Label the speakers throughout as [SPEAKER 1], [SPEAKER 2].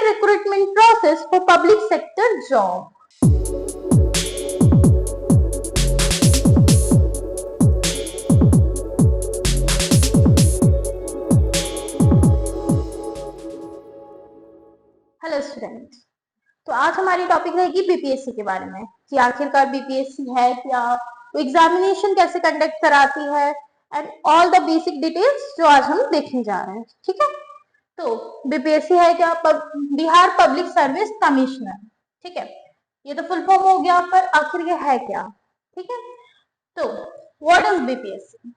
[SPEAKER 1] recruitment process for public sector job. Hello student, तो आज हमारी टॉपिक रहेगी बीपीएससी के बारे में कि आखिरकार बीपीएससी है क्या, वो एग्जामिनेशन कैसे कंडक्ट कराती है and all the basic details जो आज हम देखने जा रहे हैं। ठीक है, तो बीपीएससी है क्या? Bihar public service commissioner. ठीक है, ये तो फुल फॉर्म हो गया, पर आखिर ये है क्या? ठीक है, तो what is BPSC?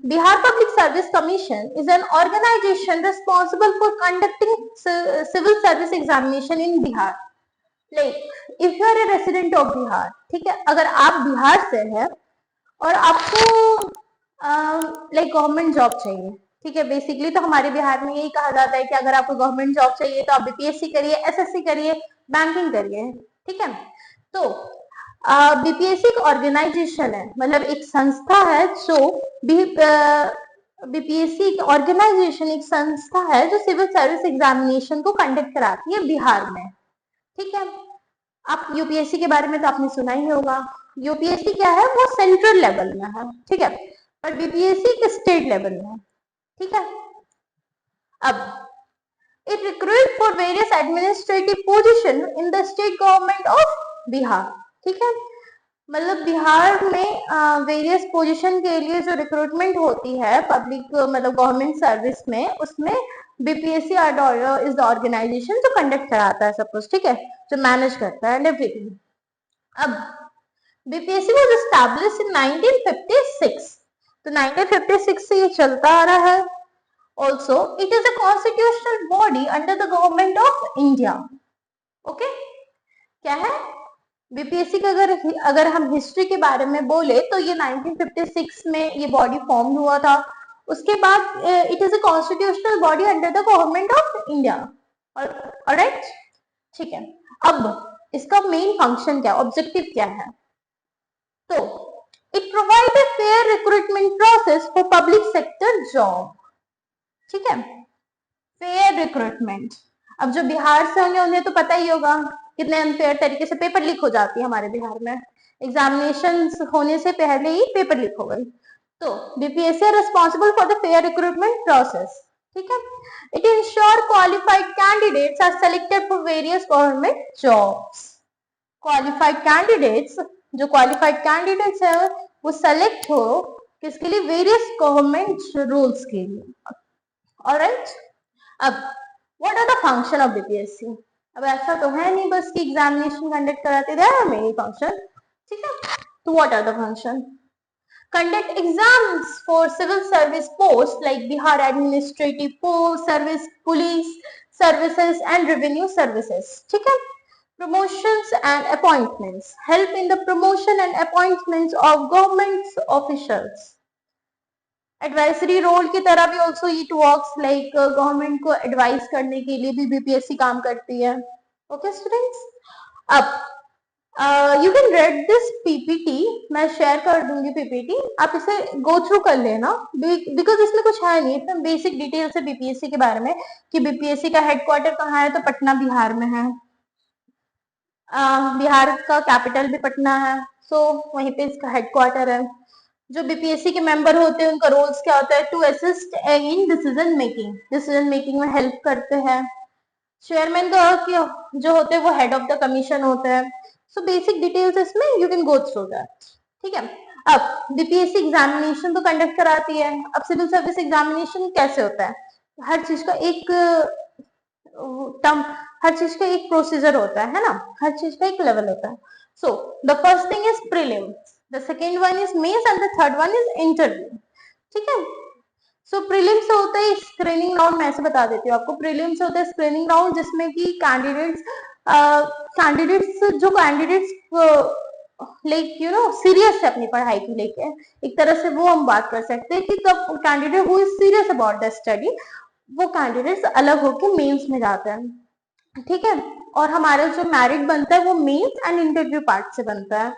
[SPEAKER 1] Bihar Public Service Commission is an organization responsible for conducting civil service examination in Bihar. Like, if you are a resident of Bihar, ठीक है, अगर आप बिहार से हैं और आपको लाइक गवर्नमेंट जॉब चाहिए, ठीक है, बेसिकली तो हमारे बिहार में यही कहा जाता है कि अगर आपको गवर्नमेंट जॉब चाहिए तो आप बीपीएससी करिए, एसएससी करिए, बैंकिंग करिए। ठीक है, तो बीपीएससी एक ऑर्गेनाइजेशन है, मतलब एक संस्था है जो बीपीएससी एक ऑर्गेनाइजेशन, एक संस्था है जो सिविल सर्विस एग्जामिनेशन को कंडक्ट कराती है बिहार में। ठीक है, आप यूपीएससी के बारे में तो आपने सुना ही होगा। यूपीएससी क्या है? वो सेंट्रल लेवल में है, ठीक है, पर बीपीएससी एक स्टेट लेवल में है। ठीक है, अब it recruit for various administrative position in the state government of Bihar. ठीक है, मतलब बिहार में वेरियस पोजीशन के लिए जो रिक्रूटमेंट होती है पब्लिक, मतलब गवर्नमेंट सर्विस में, उसमें बीपीएससी इज द ऑर्गेनाइजेशन जो कंडक्ट कराता है सब कुछ। ठीक है, जो मैनेज करता है एवरीथिंग। अब बीपीएससी वाज एस्टैब्लिश्ड इन 1956, तो 1956 से ये चलता आ रहा है। Also it is a constitutional body under the government of India. Okay, क्या है बीपीएससी का? अगर हम हिस्ट्री के बारे में बोले तो ये 1956 में ये बॉडी फॉर्म हुआ था। उसके बाद it is a constitutional body under the government of India. Alright, ठीक है, अब इसका मेन फंक्शन क्या, ऑब्जेक्टिव क्या है? तो it provide a fair recruitment process for public sector job. ठीक है, फेयर रिक्रूटमेंट। अब जो बिहार से होंगे उन्हें तो पता ही होगा कितने अनफेयर तरीके से पेपर लीक हो जाती है हमारे बिहार में। एग्जामिनेशन होने से पहले ही पेपर लीक हो गई। तो BPSC responsible for the fair recruitment process. ठीक है, it ensure qualified candidates are selected for various government jobs. Qualified candidates, जो क्वालिफाइड कैंडिडेट्स है वो सेलेक्ट हो किसके लिए? वेरियस गवर्नमेंट रूल्स के लिए। ऑलराइट, अब what are the function of BPSC? अब ऐसा तो है नहीं बस कि एग्जामिनेशन कंडक्ट कराते रहे, मेरी फंक्शन। ठीक है, तो what are the function? Conduct exams for civil service post like Bihar administrative post service, police services and revenue services. ठीक है, promotions and appointments, help in the promotion and appointments of government officials. Advisory role की तरह भी also it works, like government को advice करने के लिए भी बीपीएससी काम करती है। ओके स्टूडेंट्स, अब you can read this PPT, मैं शेयर कर दूंगी पीपीटी, आप इसे गो थ्रू कर लेना बिकॉज इसमें कुछ है नहीं, एकदम बेसिक डिटेल्स है बीपीएससी के बारे में कि बीपीएससी का हेडक्वार्टर कहाँ है, तो पटना बिहार में है। बिहार का कैपिटल भी पटना है, सो वहीं पे इसका हेडक्वार्टर है। जो बीपीएससी के मेंबर होते हैं उनका रोल्स क्या होता है? To assist in decision making, decision making में हेल्प करते हैं। चेयरमैन का जो होते हैं वो हेड ऑफ द कमीशन होते हैं। सो बेसिक डिटेल्स इसमें you can go through that. ठीक है, अब बीपीएससी एग्जामिनेशन तो कंडक्ट कराती है। अब सिविल सर्विस एग्जामिनेशन कैसे होता है? हर चीज का एक टर्म, हर चीज का एक प्रोसीजर होता है ना, हर चीज का एक लेवल होता है। So the first thing is prelims, the second one is mains and the third one is interview. ठीक है, सो प्रीलिम्स होता है स्क्रीनिंग राउंड, मैं ऐसे बता देती हूँ आपको। प्रीलिम्स होता है स्क्रीनिंग राउंड जिसमें कि कैंडिडेट्स जो candidates like you know serious है अपनी पढ़ाई को लेके, एक तरह से वो हम बात कर सकते हैं कि कब candidate who is serious about the study, वो कैंडिडेट्स अलग होकर मेंस में जाते हैं। ठीक है, और हमारा जो मेरिट बनता है वो मेंस एंड इंटरव्यू पार्ट से बनता है।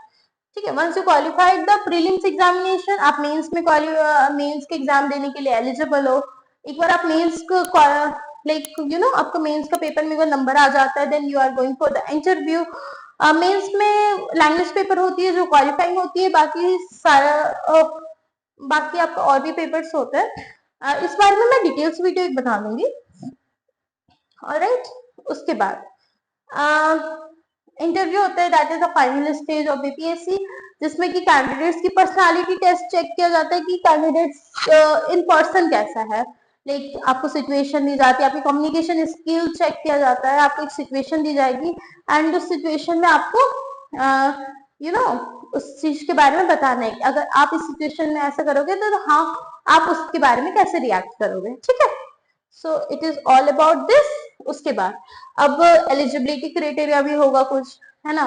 [SPEAKER 1] ठीक है, once you qualified the prelims examination, आप मेंस में मेंस के एग्जाम देने के लिए एलिजिबल हो। एक बार आप मेंस को लाइक यू नो आपका मेंस का पेपर में अगर नंबर आ जाता है then you are going for the interview. Mains में लैंग्वेज पेपर होती है जो क्वालिफाइंग होती है, बाकी सारा बाकी आपका और भी पेपर्स होते हैं। इस बारे में मैं डिटेल्स वीडियो एक बना दूंगी। ऑलराइट, उसके बाद इंटरव्यू होता है, that is the final stage of BPSC, जिसमें कि कैंडिडेट्स की पर्सनालिटी टेस्ट चेक किया जाता है कि कैंडिडेट्स इन पर्सन कैसा है। लाइक आपको सिचुएशन दी जाती है, आपकी कम्युनिकेशन स्किल चेक किया जाता है, आपको एक सिचुएशन दी जाएगी एंड उस सिचुएशन में आपको यू नो उस चीज के बारे में बताना है कि अगर आप इस सिचुएशन में ऐसा करोगे तो हाँ आप उसके बारे में कैसे रिएक्ट करोगे, ठीक है। So it is all about this. उसके बाद अब एलिजिबिलिटी क्राइटेरिया भी होगा कुछ, है ना।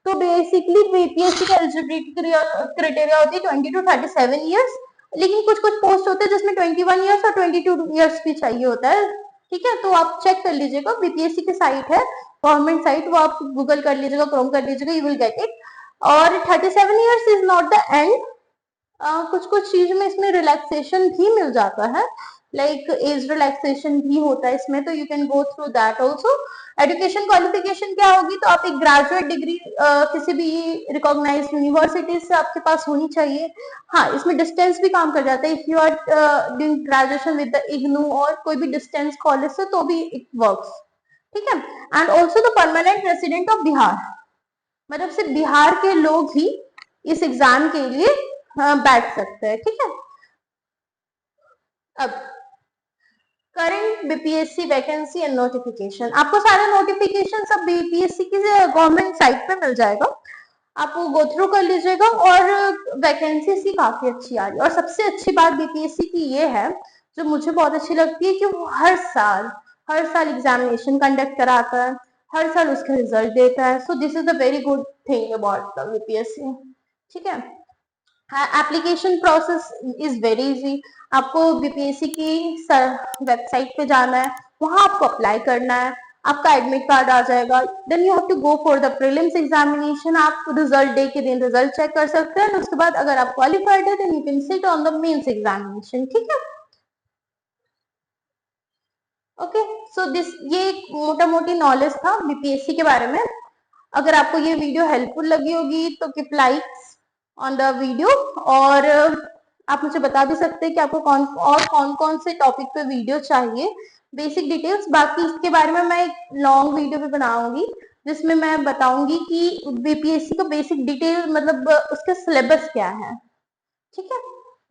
[SPEAKER 1] तो बेसिकली बीपीएससी का एलिजिबिलिटी क्राइटेरिया होती है 20 to 37 ईयर्स, लेकिन कुछ कुछ पोस्ट होते हैं जिसमें 21 ईयर्स और 22 ईयर्स भी चाहिए होता है, ठीक है। तो आप चेक कर लीजिएगा, बीपीएससी की साइट है गवर्नमेंट साइट, वो आप गूगल कर लीजिएगा, क्रोम कर लीजिएगा, यू विल गेट इट। और 37 years is not the end, कुछ कुछ चीज में इसमें रिलैक्सेशन भी मिल जाता है, लाइक एज रिलैक्सेशन भी होता है इसमें, तो you can go through that also. Education qualification क्या होगी, तो आप एक ग्रेजुएट डिग्री किसी भी रिकॉग्नाइज यूनिवर्सिटी से आपके पास होनी चाहिए। हाँ, इसमें डिस्टेंस भी काम कर जाता है, if you are doing graduation with the IGNOU और कोई भी डिस्टेंस कॉलेज से तो भी इट वर्क्स, ठीक है। And also the permanent resident of Bihar, मतलब सिर्फ बिहार के लोग ही इस एग्जाम के लिए बैठ सकते हैं, ठीक है। अब current BPSC vacancy and notification, आपको सारे नोटिफिकेशन सब बीपीएससी की गवर्नमेंट साइट पे मिल जाएगा, आप वो गो थ्रू कर लीजिएगा। और वैकेंसी सी काफी अच्छी आ रही है, और सबसे अच्छी बात बीपीएससी की ये है जो मुझे बहुत अच्छी लगती है कि वो हर साल एग्जामिनेशन कंडक्ट कराता है, हर साल उसका रिजल्ट देता है। So this is a very good thing about the BPSC, ठीक है। Application process is very easy, आपको बीपीएससी की वेबसाइट पे जाना है, वहां आपको अप्लाई करना है, आपका एडमिट कार्ड आ जाएगा, then you have to go for the prelims examination, आप रिजल्ट डे के दिन रिजल्ट चेक कर सकते हैं, उसके बाद अगर आप क्वालिफाइड है then you can sit on the mains examination, ठीक है। ओके, सो दिस ये मोटा मोटी नॉलेज था बीपीएससी के बारे में। अगर आपको ये वीडियो हेल्पफुल लगी होगी तो keep likes on the video, और आप मुझे बता भी सकते हैं कि आपको कौन कौन से टॉपिक पे वीडियो चाहिए, बेसिक डिटेल्स। बाकी इसके बारे में मैं एक लॉन्ग वीडियो भी बनाऊंगी जिसमें मैं बताऊंगी कि बीपीएससी का बेसिक डिटेल मतलब उसका सिलेबस क्या है, ठीक है,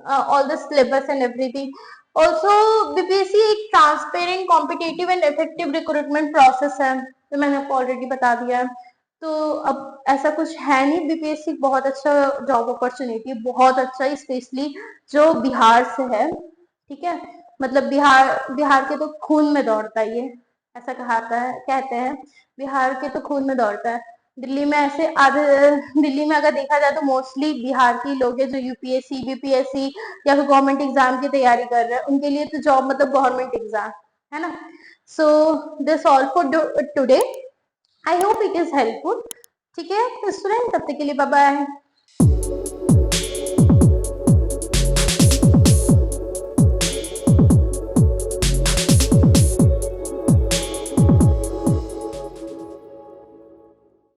[SPEAKER 1] all the syllabus and everything. Also BPSC एक transparent, competitive and effective recruitment process है, तो मैंने आपको ऑलरेडी बता दिया है। तो अब ऐसा कुछ है नहीं, बीपीएससी बहुत अच्छा जॉब अपॉर्चुनिटी, बहुत अच्छा, स्पेशली जो बिहार से है, ठीक है। मतलब बिहार के तो खून में दौड़ता है ये, ऐसा कहते हैं बिहार के तो खून में दौड़ता है। दिल्ली में ऐसे आधे, दिल्ली में अगर देखा जाए तो मोस्टली बिहार के लोग हैं जो यूपीएससी, बीपीएससी या फिर गवर्नमेंट एग्जाम की तैयारी कर रहे हैं, उनके लिए तो जॉब मतलब गवर्नमेंट एग्जाम है ना। So this all for today, I hope it is helpful, ठीक है स्टूडेंट, तब तक के लिए बाय बाय।